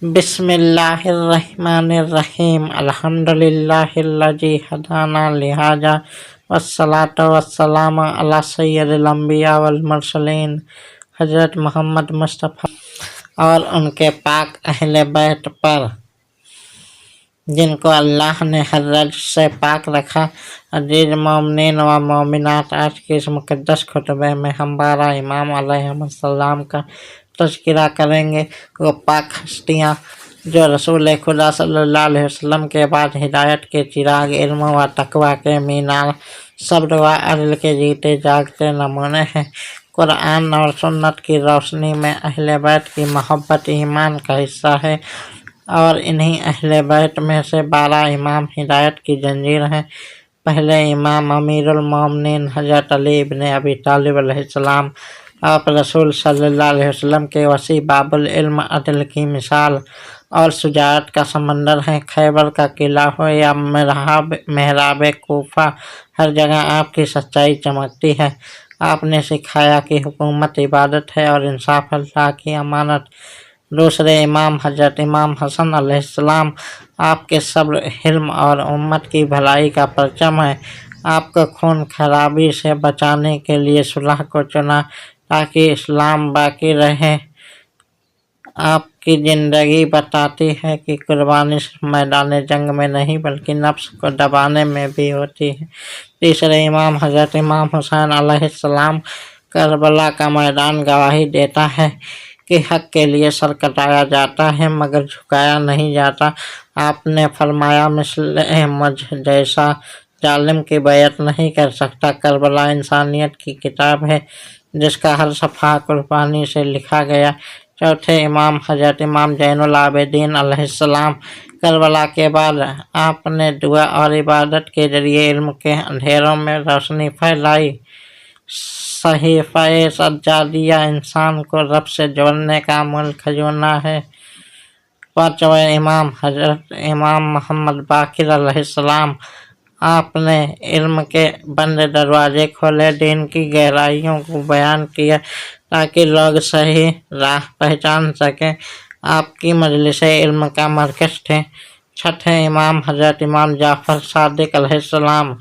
बिस्मिल्लाहिर्रहमानिर्रहीम अल्हम्दुलिल्लाहिल्लज़ी हदाना लिहाजा वस्सलातु वस्सलामु अला सय्यिदिल अंबिया वल मुरसलीन हज़रत मोहम्मद मुस्तफ़ा और उनके पाक अहले बैत पर जिनको अल्लाह ने हर रज से पाक रखा। अजीज मोमिनीन व मोमिनात, आज के इस मुक़द्दस खुतबे में हम 12 इमाम अलैहिस्सलाम का तज़किरा करेंगे। वो पाक हस्तियाँ जो रसूल खुदा सल्लल्लाहु अलैहि वसल्लम के बाद हिदायत के चिराग, इल्म व तक़वा के मीनार, सब्र व अदल के जीते जागते नमूने हैं। कुरान और सुन्नत की रोशनी में अहले बैत की मोहब्बत ईमान का हिस्सा है और इन्हीं अहले बैत में से 12 इमाम हिदायत की जंजीर हैं। पहले इमाम अमीरुल मोमिनीन हज़रत अली इब्न अबी तालिब अलैहिस्सलाम, आप रसूल सल्लल्लाहु अलैहि वसल्लम के वसी बाबुल इल्म, अदल की मिसाल और शुजाअत का समंदर है। खैबर का किला हो या महराब कूफा, हर जगह आपकी सच्चाई चमकती है। आपने सिखाया कि हुकूमत इबादत है और इंसाफ अल्लाह की अमानत। दूसरे इमाम हज़रत इमाम हसन अलैहिस्सलाम, आपके सब्र, हिल्म और उम्मत की भलाई का परचम है। आपको खून खराबी से बचाने के लिए सुलह को चुना ताकि इस्लाम बाकी रहे। आपकी ज़िंदगी बताती है कि कुर्बानी सिर्फ मैदान जंग में नहीं बल्कि नफ्स को दबाने में भी होती है। तीसरे इमाम हज़रत इमाम हुसैन अलैहिस्सलाम, करबला का मैदान गवाही देता है कि हक़ के लिए सर कटाया जाता है मगर झुकाया नहीं जाता। आपने फरमाया, मिस्ल मुझ जैसा जालिम की बैत नहीं कर सकता। करबला इंसानियत की किताब है जिसका हर सफ़ा कुर्बानी से लिखा गया। चौथे इमाम हज़रत इमाम ज़ैनुल आबिदीन अलैहिस्सलाम, करबला के बाद आपने दुआ और इबादत के ज़रिए इल्म के अंधेरों में रोशनी फैलाई। सहीफ़ा सज्जादिया इंसान को रब से जोड़ने का अमूल खजाना है। पाँचवें इमाम हज़रत इमाम मोहम्मद बाक़िर अलैहिस्सलाम, आपने इल्म के बंद दरवाजे खोले, दीन की गहराइयों को बयान किया ताकि लोग सही राह पहचान सकें। आपकी मजलिसे इल्म का मरकज़ थे। छठे इमाम हज़रत इमाम जाफ़र सादिक अलैहिस्सलाम,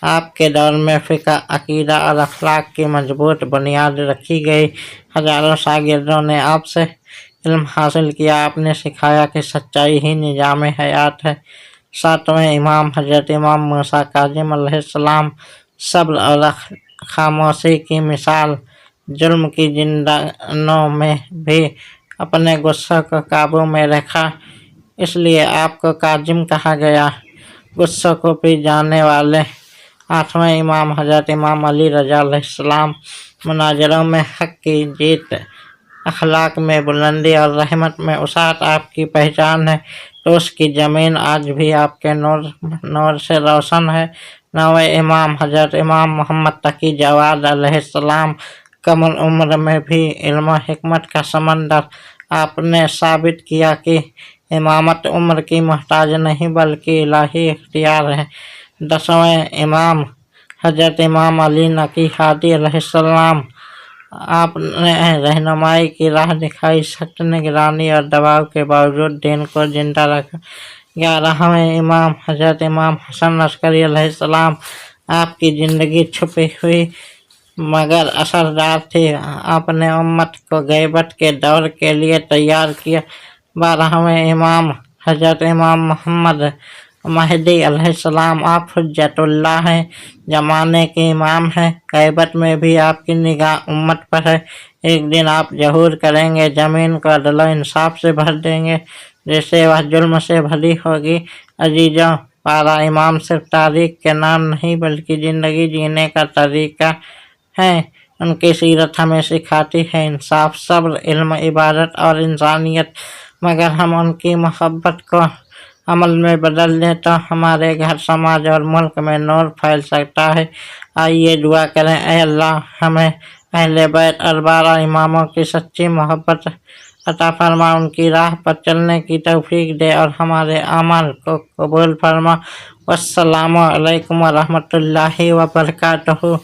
आपके दौर में फ़िक़्ह, अक़ीदा और अखलाक की मजबूत बुनियाद रखी गई। हज़ारों शागिर्दों ने आपसे इल्म हासिल किया। आपने सिखाया कि सच्चाई ही निज़ाम हयात है। सातवें इमाम हज़रत इमाम मूसा काज़िम अलैहिस्सलाम, सब्र और खामोशी की मिसाल। जुल्म की जिंदानों में भी अपने गुस्से को काबू में रखा, इसलिए आपको काज़िम कहा गया, गुस्से को पी जाने वाले। आठवें इमाम हज़रत इमाम अली रज़ा अलैहिस्सलाम, मुनाज़रों में हक़ की जीत, अखलाक में बुलंदी और रहमत में उसात आपकी पहचान है। तो उसकी ज़मीन आज भी आपके नूर से रोशन है। नौवें इमाम हज़रत इमाम मोहम्मद तकी जवाद अलैहिस्सलाम, कम उम्र में भी इल्म हिकमत का समंदर। आपने साबित किया कि इमामत उम्र की मोहताज नहीं बल्कि इलाही इख्तियार है। दसवें इमाम हज़रत इमाम अली नकी हादी अलैहिस्सलाम, आपने रहनुमाई की राह दिखाई, सख्त निगरानी और दबाव के बावजूद दीन को जिंदा रखा। 11वें इमाम हज़रत इमाम हसन अस्करी अलैहिस्सलाम, आपकी ज़िंदगी छुपी हुई मगर असरदार थी। आपने उम्मत को गैबत के दौर के लिए तैयार किया। 12वें इमाम हज़रत इमाम मोहम्मद महदी अलैहिस्सलाम, आप हुज्जतुल्लाह हैं, ज़माने के इमाम हैं। गैबत में भी आपकी निगाह उम्मत पर है। एक दिन आप ज़हूर करेंगे, ज़मीन को अदल इंसाफ से भर देंगे जैसे वह जुल्म से भरी होगी। अजीज़ों, 12 इमाम सिर्फ तारीख़ के नाम नहीं बल्कि ज़िंदगी जीने का तरीक़ा है। उनकी सीरत हमें सिखाती है इंसाफ, सब्र, इल्म, इबादत और इंसानियत। मगर हम उनकी मोहब्बत को अमल में बदल दें तो हमारे घर, समाज और मुल्क में नूर फैल सकता है। आइए दुआ करें, ऐ अल्लाह, हमें अहले बैत और 12 इमामों की सच्ची मोहब्बत अता फरमा, उनकी राह पर चलने की तौफीक दे और हमारे अमल को कबूल फरमा। वस्सलामु अलैकुम व रहमतुल्लाहि व बरकातहू।